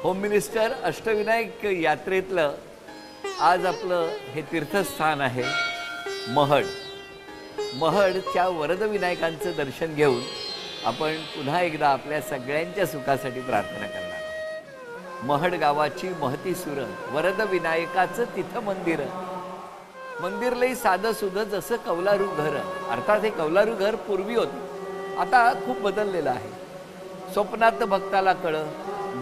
Home minister Ashtavinayak यात्रेतलं आज आपलं हे तीर्थस्थान आहे महड. महडच्या वरदविनायकांचं दर्शन घेऊन आपण पुन्हा एकदा आपल्या सगळ्यांच्या सुखासाठी प्रार्थना करणार आहोत. महड गावाची महती सुर वरदविनायकाचं तिथं मंदिर. मंदिर लई साधं सुधं, जसं कौलारू घर. अर्थात हे कौलारू घर पूर्वी होते, आता खूप बदललेलं आहे. स्वप्नात भक्ताला कळं,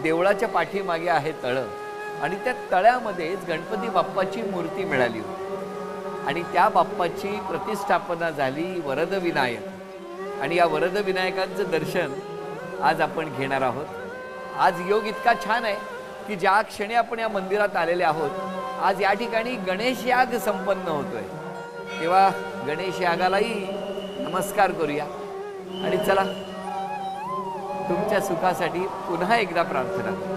देवळाच्या पाठीमागे आहे तळं आणि त्या तळ्यामध्येच गणपती बाप्पाची मूर्ती मिळाली होती आणि त्या बाप्पाची प्रतिष्ठापना झाली वरदविनायक. आणि या वरदविनायकांचं दर्शन आज आपण घेणार आहोत. आज योग इतका छान आहे की ज्या क्षणी आपण या मंदिरात आलेले आहोत, आज या ठिकाणी गणेश याग संपन्न होतोय. तेव्हा गणेश यागालाही नमस्कार करूया आणि चला तुमच्या सुखासाठी पुन्हा एकदा प्रार्थना करू.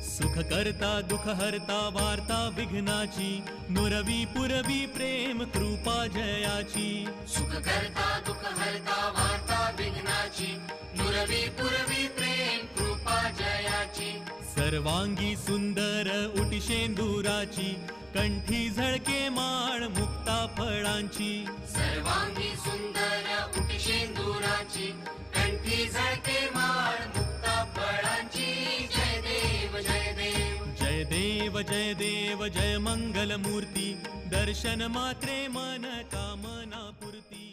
सुख करता दुख हरता वार्ता विघ्नाची, नुरवी पुरवी प्रेम कृपा जयाची. सुख करता दुख हरता वार्ता विघ्नाची, नुरवी पुरवी प्रेम कृपा जयाची. सर्वांगी सुंदर उटिशेंदुराची, कंठी झळके माळ मुक्ता फळांची. सर्वांगी सुंदर उटिशेंदुराची, कंठी झळके माळ मुक्ता फळांची. जय देव जय देव जय देव जय देव जय मंगल मूर्ती, दर्शन मात्रे मन कामना पूर्ती.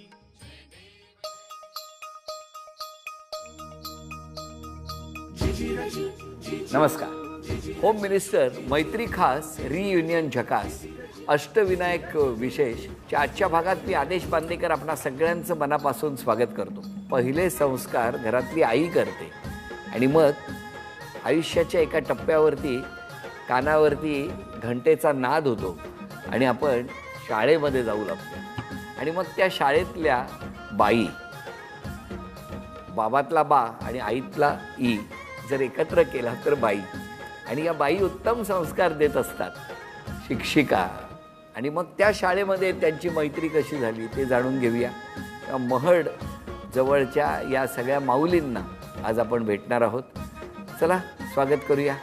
नमस्कार. होम मिनिस्टर मैत्री खास रियुनियन झकास अष्टविनायक विशेष च्या आजच्या भागात मी आदेश बांदेकर आपणा सगळ्यांचं मनापासून स्वागत करतो. पहिले संस्कार घरातली आई करते आणि मग आयुष्याच्या एका टप्प्यावरती कानावरती घंटेचा नाद होतो आणि आपण शाळेमध्ये जाऊ लागतो. आणि मग त्या शाळेतल्या बाई, बाबातला बा आणि आईतला ई जर एकत्र केला तर बाई, आणि या बाई उत्तम संस्कार देत असतात, शिक्षिका. आणि मग त्या शाळेमध्ये त्यांची मैत्री कशी झाली ते जाणून घेऊया. महड जवळच्या या सगळ्या माऊलींना आज आपण भेटणार आहोत. चला स्वागत करूया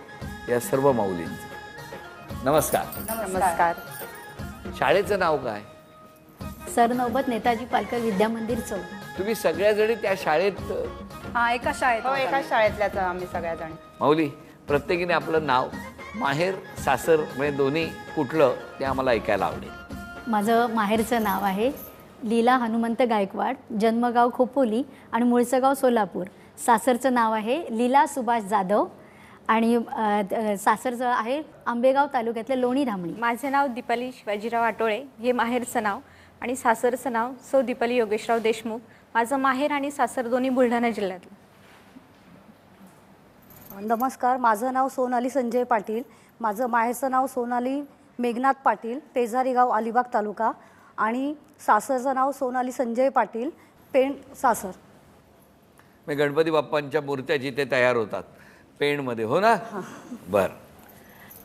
या सर्व माऊलींचं. नमस्कार. नमस्कार. शाळेचं नाव काय? सरनौबत नेताजी पालकर विद्या मंदिर चौक. तुम्ही सगळ्याजणी त्या शाळेत? हा, एका शाळेत. हो, एका शाळेतल्याच आम्ही सगळ्याजण. माऊली, प्रत्येकीने आपलं नाव, माहेर सासर म्हणजे दोन्ही कुठलं ते आम्हाला ऐकायला आवडेल. माझं माहेरचं नाव आहे लीला हनुमंत गायकवाड, जन्मगाव खोपोली आणि मूळचं गाव सोलापूर. सासरचं नाव आहे लीला सुभाष जाधव आणि सासरचं आहे आंबेगाव तालुक्यातलं लोणी धामणी. माझे नाव दीपाली शिवाजीराव आटोळे, हे माहेरचं नाव, आणि सासरचं नाव सौ दीपाली योगेशराव देशमुख. माझं माहेर आणि सासर दोन्ही बुलढाणा जिल्ह्यातलं. नमस्कार. माझं नाव सोनाली संजय पाटील. माझं माहेरचं नाव सोनाली मेघनाथ पाटील, पेजारी गाव अलिबाग तालुका, आणि सासरचं नाव सोनाली संजय पाटील, पेण सासर. मी गणपती बाप्पांच्या मूर्त्या जिथे तयार होतात पेणमध्ये, हो ना? बरं.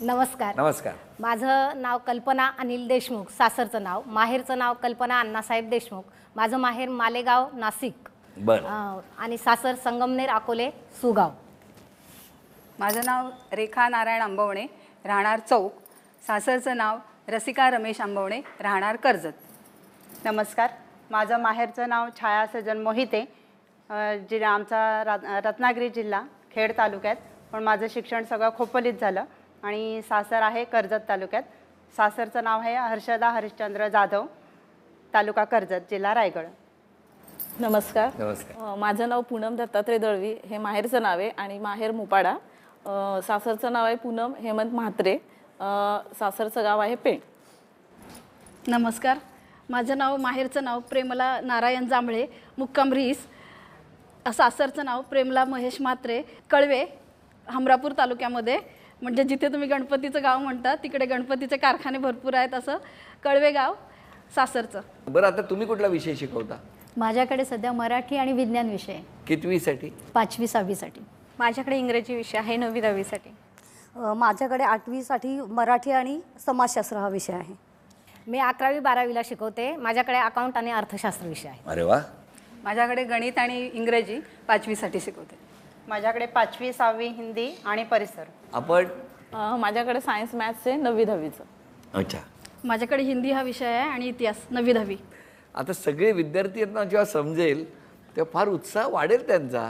नमस्कार. नमस्कार. माझं नाव कल्पना अनिल देशमुख, सासरचं नाव. माहेरचं नाव कल्पना अण्णासाहेब देशमुख. माझं माहेर मालेगाव नाशिक. बरं. आणि सासर संगमनेर अकोले सुगाव. माझं नाव रेखा नारायण आंबवणे, राहणार चौक. सासरचं नाव रसिका रमेश आंबवणे, राहणार कर्जत. नमस्कार. माझं माहेरचं नाव छाया सजन मोहिते, आमचा रत्नागिरी जिल्हा, खेड तालुक्यात. पण माझं शिक्षण सगळं खोपोलीत झालं आणि सासर आहे कर्जत तालुक्यात. सासरचं नाव आहे हर्षदा हरिश्चंद्र जाधव, तालुका कर्जत, जिल्हा रायगड. नमस्कार. नमस्कार. माझं नाव पूनम दत्तात्रय दळवी, हे माहेरचं नाव आहे आणि माहेर मुपाडा. सासरचं नाव आहे पूनम हेमंत म्हात्रे, सासरचं गाव आहे पेण. नमस्कार. माझं नाव माहेरचं नाव प्रेमला नारायण जांभळे, मुक्काम रिस. सासरचं नाव प्रेमला महेश म्हात्रे, कळवे, हमरापूर तालुक्यामध्ये. म्हणजे जिथे तुम्ही गणपतीचं गाव म्हणता तिकडे गणपतीचे कारखाने भरपूर आहेत, असं कळवे गाव सासरचं. बरं, आता तुम्ही कुठला विषय शिकवता? माझ्याकडे सध्या मराठी आणि विज्ञान विषय. कितवीसाठी? 5वी 6वीसाठी. माझ्याकडे इंग्रजी विषय आहे 9वी 10वीसाठी. माझ्याकडे 8वीसाठी मराठी आणि समाजशास्त्र हा विषय आहे. मी 11वी 12वीला शिकवते. माझ्याकडे अकाउंट आणि अर्थशास्त्र विषय आहे. अरे वा. माझ्याकडे गणित आणि इंग्रजी 5वीसाठी शिकवते. माझ्याकडे 5वी 6वी हिंदी आणि परिसर. आपण माझ्याकडे सायन्स मॅथ्स आहे 9वी 10वीचं. अच्छा. माझ्याकडे हिंदी हा विषय आहे आणि इतिहास 9वी 10वी. आता सगळे विद्यार्थ्यांना जेव्हा समजेल तेव्हा फार उत्साह वाढेल त्यांचा,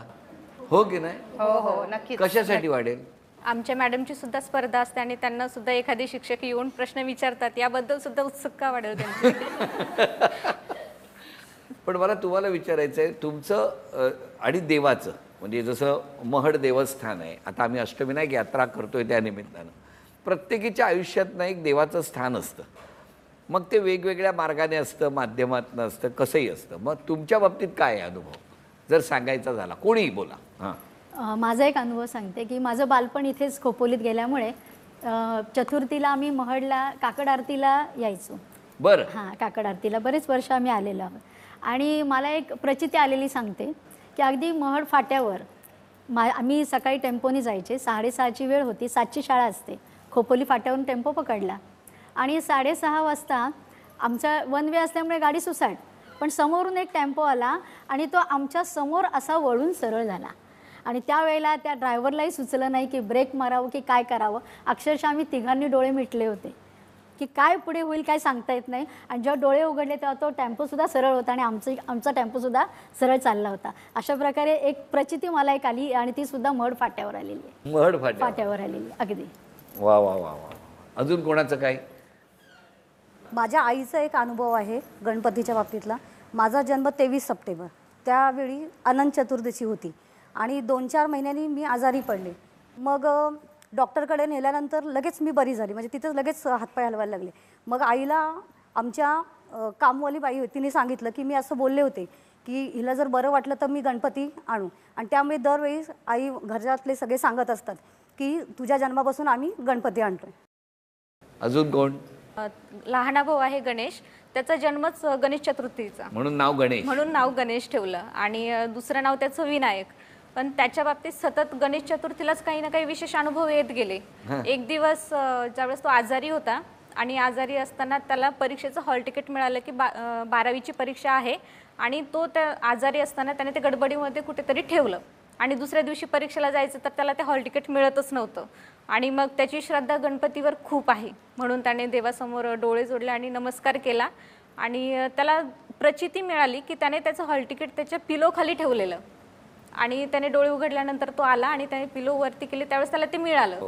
हो की नाही? हो हो नक्कीच. कशासाठी वाढेल? आमच्या मॅडमची सुद्धा स्पर्धा असते आणि त्यांना सुद्धा एखादे शिक्षक येऊन प्रश्न विचारतात, याबद्दल सुद्धा उत्सुकता वाढेल त्यांची. पण मला तुम्हाला विचारायचं आहे तुमचं आणि देवाचं, म्हणजे जसं महड देवस्थान आहे, आता आम्ही अष्टविनायक यात्रा करतोय त्या निमित्तानं प्रत्येकीच्या आयुष्यातनं एक देवाचं स्थान असतं. मग ते वेगवेगळ्या मार्गाने असतं, माध्यमातनं असतं, कसंही असतं. मग तुमच्या बाबतीत काय आहे अनुभव जर सांगायचा झाला? कोणीही बोला. हां. माझा एक अनुभव सांगते की माझं बालपण इथेच खोपोलीत गेल्यामुळे चतुर्थीला आम्ही महडला काकड आरतीला यायचो. बरं. हां, काकड आरतीला बरेच वर्ष आम्ही आलेलो आहोत. आणि मला एक प्रचिती आलेली सांगते की अगदी महड फाट्यावर आम्ही सकाळी टेम्पोनी जायचे. 6:30ची वेळ होती, 7ची शाळा असते. खोपोली फाट्यावरून टेम्पो पकडला आणि 6:30 वाजता आमचा वन वे असल्यामुळे गाडी सुसाट, पण समोरून एक टेम्पो आला आणि तो आमच्या समोर असा वळून सरळ झाला. आणि त्यावेळेला त्या ड्रायव्हरलाही सुचलं नाही की ब्रेक मारावं की काय करावं. अक्षरशः आम्ही तिघांनी डोळे मिटले होते की काय पुढे होईल काय सांगता येत नाही. आणि जेव्हा डोळे उघडले तेव्हा तो टेम्पोसुद्धा सरळ होता आणि आमचा टेम्पोसुद्धा सरळ चालला होता. अशा प्रकारे एक प्रचिती मला एक आली आणि ती सुद्धा महड फाट्यावर आलेली आहे. महड फाट्यावर आलेली अगदी. वा वा वा वा. अजून कोणाचं काय? माझ्या आईचा एक अनुभव आहे गणपतीच्या बाबतीतला. माझा जन्म 23 सप्टेंबर. त्यावेळी अनंत चतुर्दशी होती आणि 2-4 महिन्यांनी मी आजारी पडले. मग डॉक्टरकडे नेल्यानंतर लगेच मी बरी झाली, म्हणजे तिथंच लगेच हातपाय हलवायला लागले. मग आईला आमच्या कामवाली बाई होती, तिने सांगितलं की मी असं बोलले होते की हिला जर बरं वाटलं तर मी गणपती आणू. आणि त्यामुळे दरवेळी आई घरातले सगळे सांगत असतात की तुझ्या जन्मापासून आम्ही गणपती आणतोय. अजून कोण? लहाना भाऊ आहे गणेश, त्याचा जन्मच गणेश चतुर्थीचा म्हणून नाव गणेश, म्हणून नाव गणेश ठेवलं. आणि दुसरं नाव त्याचं विनायक. पण त्याच्या बाबतीत सतत गणेश चतुर्थीलाच काही ना काही विशेष अनुभव येत गेले. एक दिवस ज्यावेळेस तो आजारी होता आणि आजारी असताना त्याला परीक्षेचं हॉल तिकीट मिळालं की 12वीची परीक्षा आहे आणि तो त्या आजारी असताना त्याने ते गडबडीमध्ये कुठेतरी ठेवलं आणि दुसऱ्या दिवशी परीक्षेला जायचं तर त्याला ते हॉल तिकीट मिळतच नव्हतं. आणि मग त्याची श्रद्धा गणपतीवर खूप आहे म्हणून त्याने देवासमोर डोळे जोडले आणि नमस्कार केला. आणि त्याला प्रचिती मिळाली की त्याने त्याचं हॉल तिकीट त्याच्या पिलोखाली ठेवलेलं आणि त्याने डोळे उघडल्यानंतर तो आला आणि त्याने पिलो वरती केली, त्यावेळेस त्याला ते मिळालं.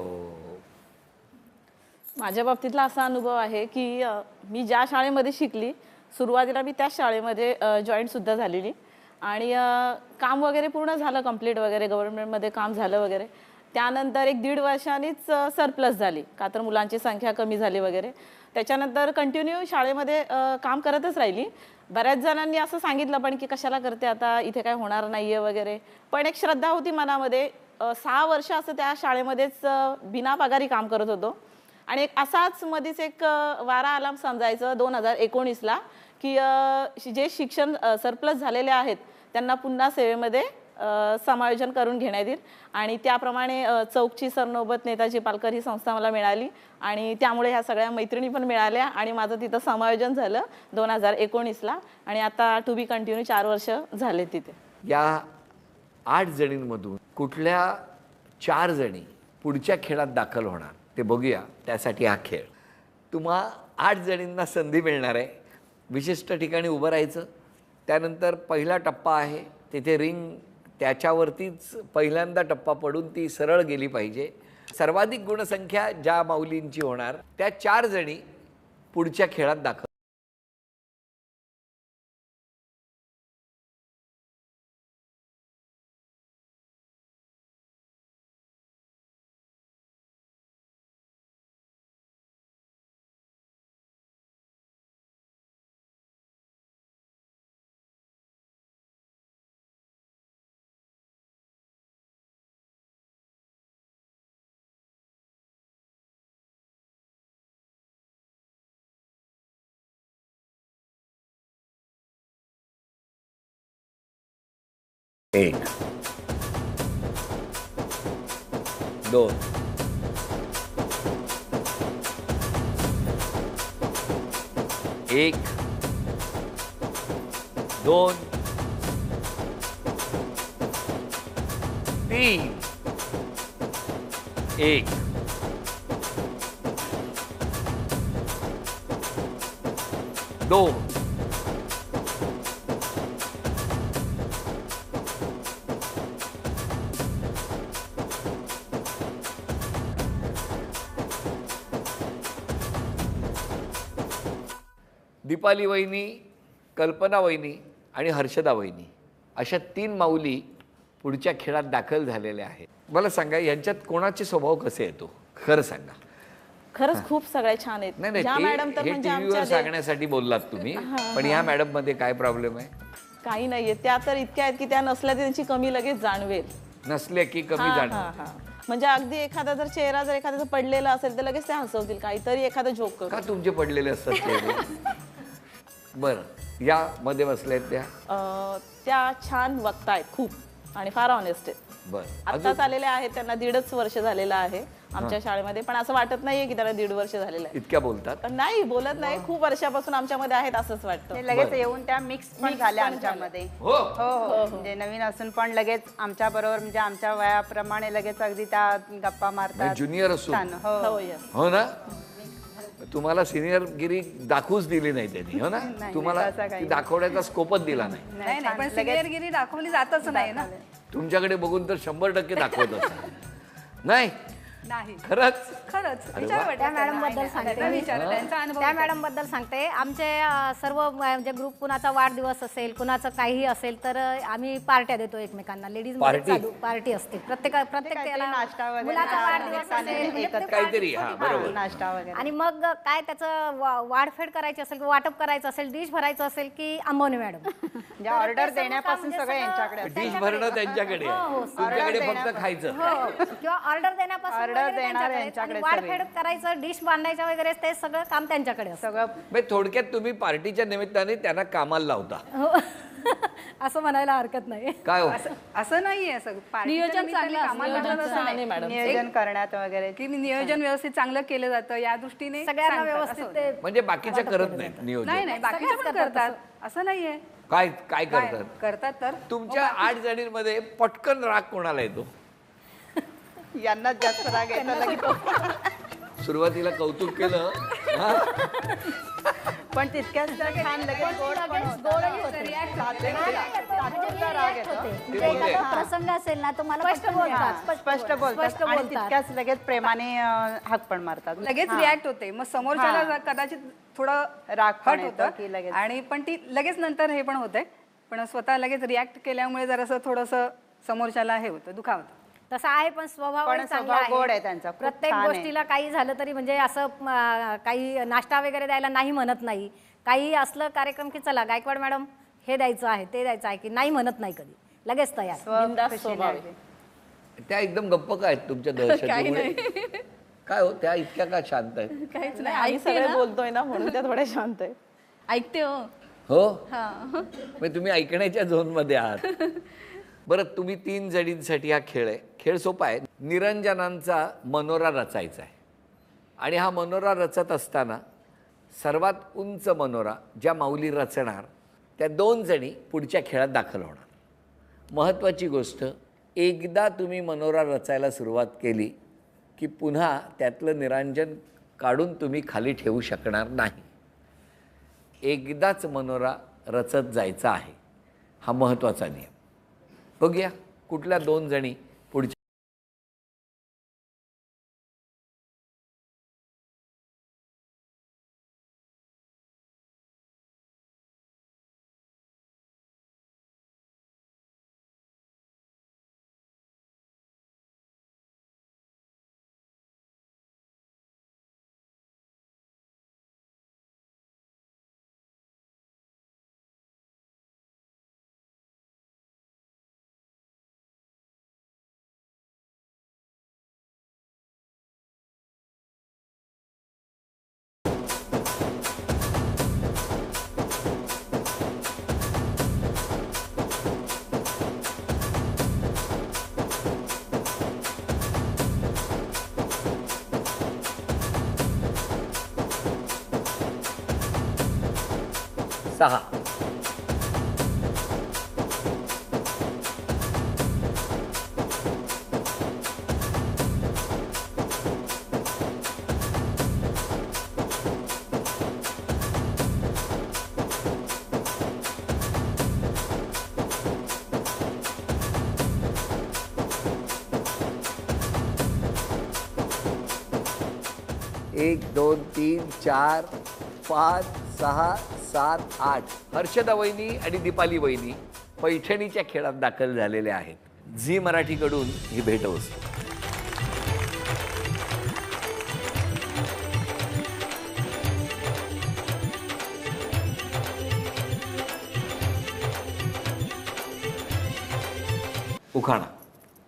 माझ्या बाबतीतला असा अनुभव आहे की मी ज्या शाळेमध्ये शिकली सुरुवातीला मी त्याच शाळेमध्ये जॉईंटसुद्धा झालेली आणि काम वगैरे पूर्ण झालं, कंप्लीट वगैरे गव्हर्नमेंटमध्ये काम झालं वगैरे. त्यानंतर 1-1.5 वर्षांनीच सरप्लस झाली का तर मुलांची संख्या कमी झाली वगैरे. त्याच्यानंतर कंटिन्यू शाळेमध्ये काम करतच राहिली. बऱ्याच जणांनी असं सांगितलं पण की कशाला करते आता, इथे काय होणार नाही आहे वगैरे. पण एक श्रद्धा होती मनामध्ये. 6 वर्ष असं त्या शाळेमध्येच बिना पगारी काम करत होतो. आणि एक असाच मध्येच एक वारा अलार्म समजायचं 2019ला की जे शिक्षण सरप्लस झालेले आहेत त्यांना पुन्हा सेवेमध्ये समायोजन करून घेण्यात येईल. आणि त्याप्रमाणे चौकची सरनोबत नेताजी पालकर ही संस्था मला मिळाली आणि त्यामुळे ह्या सगळ्या मैत्रिणी पण मिळाल्या आणि माझं तिथं समायोजन झालं 2019ला आणि आता टू बी कंटिन्यू 4 वर्ष झाले तिथे. या 8 जणींमधून कुठल्या 4 जणी पुढच्या खेळात दाखल होणार ते बघूया. त्यासाठी हा खेळ तुम्हा 8 जणींना संधी मिळणार आहे. विशिष्ट ठिकाणी उभं राहायचं. त्यानंतर पहिला टप्पा आहे तिथे रिंग, त्याच्यावरतीच पहिल्यांदा टप्पा पडून ती सरळ गेली पाहिजे. सर्वाधिक गुणसंख्या ज्या माऊलींची होणार त्या 4 जणी पुढच्या खेळात दाखल. एक, 2, 3, 1 2 3 1 2 दीपाली वहिनी, कल्पना वहिनी आणि हर्षदा वहिनी अशा 3 माऊली पुढच्या खेळात दाखल झालेल्या आहेत. मला सांगा यांच्यात कोणाचे स्वभाव कसे येतो खरं सांगा. खरंच खूप सगळ्या छान आहेत. नाही ज्या मॅडम तर हे म्हणजे टीव्हीवर आमच्या सांगण्यासाठी बोललात तुम्ही, पण ह्या मॅडम मध्ये काय प्रॉब्लेम आहे? काही नाहीये, त्या तर इतक्या आहेत की त्या नसल्या तर त्यांची कमी लगेच जाणवेल. नसले की कमी जाणवत. म्हणजे अगदी एखादा जर चेहरा जर एखाद्याचा पडलेला असेल तर लगेच ते हसवतील, काहीतरी एखादा जोक करू. का तुमचे पडलेले असतात चेहरे? बरं, या मध्ये बसलेत त्या छान वक्तायत खूप आणि फार ऑनेस्ट आहेत. बरं, आत्ताच आलेल्या आहेत, त्यांना 1.5 वर्ष झालेलं आहे आमच्या शाळेमध्ये, पण असं वाटत नाहीये की त्यांना 1.5 वर्ष झालेलं आहे. इतक्या बोलतात? नाही बोलत नाही, खूप वर्षापासून आमच्यामध्ये आहेत असंच वाटतं. ते लगेच येऊन त्या मिक्स पण झाल्या आमच्यामध्ये. हो हो, म्हणजे नवीन असून पण लगेच आमच्या बरोबर, म्हणजे आमच्या वयाप्रमाणे लगेच अगदी त्या गप्पा मारतात. ज्युनियर असो. हो हो ना, तुम्हाला सिनियर गिरी दाखवूच दिली नाही त्यांनी. हो ना, तुम्हाला दाखवण्याचा स्कोपच दिला नाही. नाही, पण सिनियरगिरी दाखवली जातच नाही ना. तुमच्याकडे बघून तर 100% दाखवत असतात. नाही नाही, खरंच त्या मॅडम बद्दल सांगते. त्या मॅडम बद्दल सांगते. आमचे सर्व म्हणजे ग्रुप कुणाचा वाढदिवस असेल, कुणाचं काही असेल तर आम्ही पार्ट्या देतो एकमेकांना. लेडीज पार्टी असते प्रत्येक मुलाचा वाढदिवस असेल काहीतरी. नाश्ता वगैरे. आणि मग काय त्याचं वाढफेड करायची असेल, वाटप करायचं असेल, डिश भरायचं असेल की अंबवणे मॅडम. ऑर्डर देण्यापासून सगळं यांच्याकडे. डिश भरणं त्यांच्याकडे, तुमच्याकडे फक्त खायचं. किंवा ऑर्डर देण्यापासून वाढफेड करायचं, डिश बांधायचं वगैरे, ते सगळं काम त्यांच्याकडे सगळं. थोडक्यात तुम्ही पार्टीच्या निमित्ताने त्यांना कामाला लावता असं म्हणायला हरकत नाही. काय असं नाहीये. नियोजन नियोजन करण्यात वगैरे की नियोजन व्यवस्थित चांगलं केलं जातं या दृष्टीने सगळ्यांना व्यवस्थित. म्हणजे बाकीच्या करत नाहीत नियोजन? नाही, बाकीच्या पण करतात, असं नाहीये. काय काय करतात तर तुमच्या 8 जणींमध्ये पटकन राग कोणाला येतो? यांना जास्त राग येतो. सुरुवातीला कौतुक केलं पण तितक्याच छान लगेच प्रसंग असेल ना तो मला स्पष्ट बोलतात आणि तितक्याच लगेच प्रेमाने हाक पण मारतात. लगेच रिॲक्ट होते. मग समोरच्याला कदाचित थोडं राग हट होतं आणि पण ती लगेच नंतर हे पण होते, पण स्वतः लगेच रिॲक्ट केल्यामुळे जरासं थोडंसं समोरच्याला हे होतं, दुखावतं. तसं आहे, पण स्वभाव गोड आहे त्यांचा. प्रत्येक गोष्टीला काही झालं तरी म्हणजे असं काही नाश्ता वगैरे द्यायला नाही म्हणत नाही. काही असलं कार्यक्रम की चला गायकवाड मॅडम हे द्यायचं आहे, ते द्यायचं आहे की नाही म्हणत नाही, कधी लगेच तयार. त्या एकदम गप्प काय तुमच्या दहशतीमुळे? काय हो, त्या इतक्या का शांत आहेत? काहीच नाही, आम्ही सगळे बोलतोय ना म्हणून त्या थोड्या शांत आहेत. ऐकते हो. म्हणजे तुम्ही ऐकण्याच्या झोन मध्ये आहात. बरं, तुम्ही 3 जणींसाठी हा खेळ आहे. खेळ सोपा आहे. निरंजनांचा मनोरा रचायचा आहे आणि हा मनोरा रचत असताना सर्वात उंच मनोरा ज्या माऊली रचणार त्या 2 जणी पुढच्या खेळात दाखल होणार. महत्त्वाची गोष्ट, एकदा तुम्ही मनोरा रचायला सुरुवात केली की पुन्हा त्यातलं निरांजन काढून तुम्ही खाली ठेवू शकणार नाही. एकदाच मनोरा रचत जायचा आहे, हा महत्त्वाचा नियम. बघूया कुठल्या 2 जणी पुढच्या 6. एक 2 3 4 5 6 7 8 हर्षदा वहिनी आणि दीपाली वहिनी पैठणीच्या खेळात दाखल झालेल्या आहेत. झी मराठीकडून ही भेटवस्तू. उखाणा.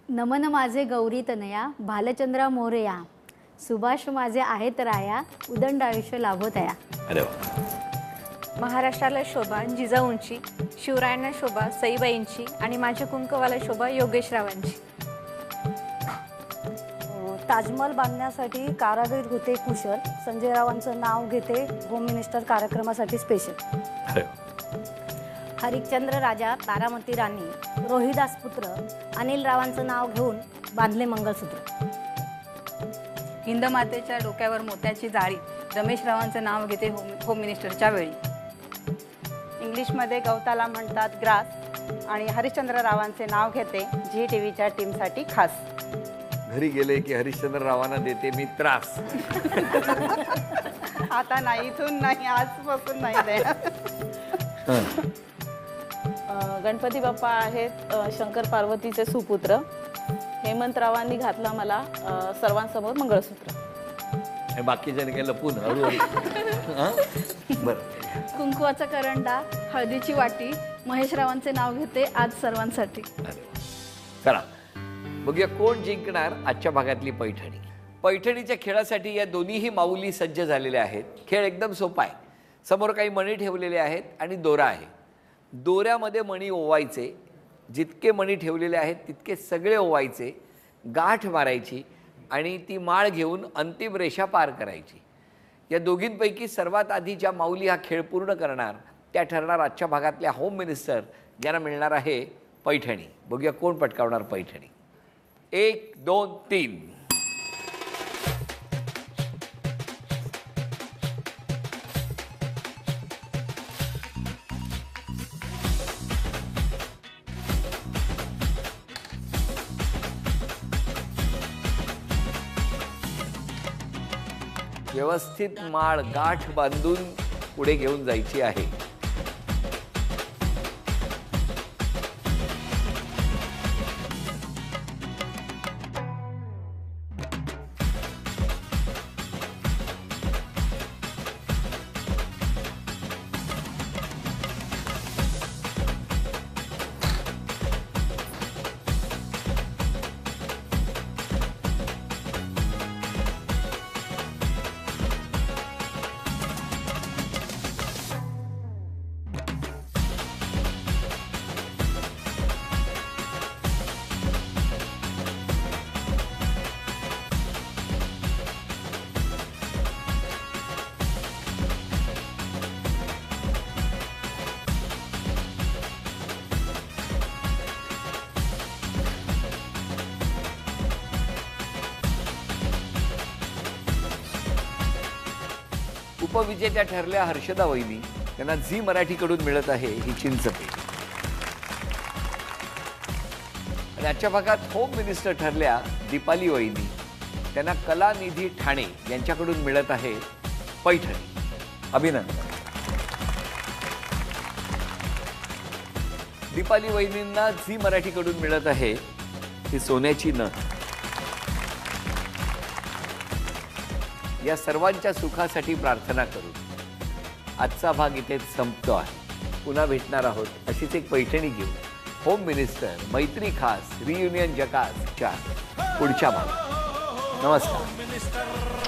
नमन माझे गौरी तनया भालचंद्रा मोरया सुभाष माझे आहेत राया उदंड आयुष्य लाभोतया. अरे वा. महाराष्ट्राला शोभा जिजाऊंची, शिवरायांना शोभा सईबाईंची आणि माझ्या कुंकवाला शोभा योगेशरावांची. ताजमहल बांधण्यासाठी कारागीर होते कुशल संजय रावांचं नाव घेते होम मिनिस्टर कार्यक्रमासाठी स्पेशल. अरे वा. हरिश्चंद्र राजा तारामती राणी रोहिदास पुत्र अनिल रावांचं नाव घेऊन बांधले मंगळसूत्र. हिंदमातेच्या डोक्यावर मोत्याची जाळी रमेश रावांचं नाव घेते होम मिनिस्टरच्या वेळी. इंग्लिशमध्ये गवताला म्हणतात ग्रास आणि हरिश्चंद्र रावांचे नाव घेते झी टीव्हीच्या टीमसाठी खास. घरी गेले की हरिश्चंद्र रावांना देते मी त्रास. आता नाही, इथून नाही, आजपासून नाही देणार. गणपती बाप्पा आहेत शंकर पार्वतीचे सुपुत्र. हेमंतरावांनी घातला मला सर्वांसमोर मंगळसूत्र. हे बाकीच्याने काही लपून हळूहळू. बरं. कुंकवाचा करंडा हळदीची वाटी महेश रावांचे नाव घेते आज सर्वांसाठी. चला बघूया कोण जिंकणार आजच्या भागातली पैठणी. पैठणीच्या खेळासाठी या दोन्हीही माऊली सज्ज झालेल्या आहेत. खेळ एकदम सोपा आहे. समोर काही मणी ठेवलेले आहेत आणि दोरा आहे. दोऱ्यामध्ये मणी ओवायचे. जितके मणी ठेवलेले आहेत तितके सगळे ओवायचे. गाठ मारायची आणि ती माळ घेऊन अंतिम रेषा पार करायची. या दोघींपैकी सर्वात आधी ज्या माऊली हा खेळ पूर्ण करणार त्या ठरणार आजच्या भागातल्या होम मिनिस्टर, ज्यांना मिळणार आहे पैठणी. बघूया कोण पटकावणार पैठणी. 1 2 3. व्यवस्थित माळ गाठ बांधून पुढे घेऊन जायची आहे. उपविजेत्या ठरल्या हर्षदा वहिनी. त्यांना झी मराठीकडून मिळत आहे ही चिंचपेटी. आणि आजच्या भागात होम मिनिस्टर ठरल्या दीपाली वहिनी. त्यांना कलानिधी ठाणे यांच्याकडून मिळत आहे पैठणी. अभिनंदन. दीपाली वहिनींना झी मराठीकडून मिळत आहे ही सोन्याची नथ. या सर्वांच्या सुखासाठी प्रार्थना करू. आजचा भाग इथे संपतो आहे. पुन्हा भेटणार आहोत अशीच एक पैठणी घेऊन. होम मिनिस्टर, मैत्री खास, रियुनियन जकास च्या पुढच्या भागात. नमस्कार.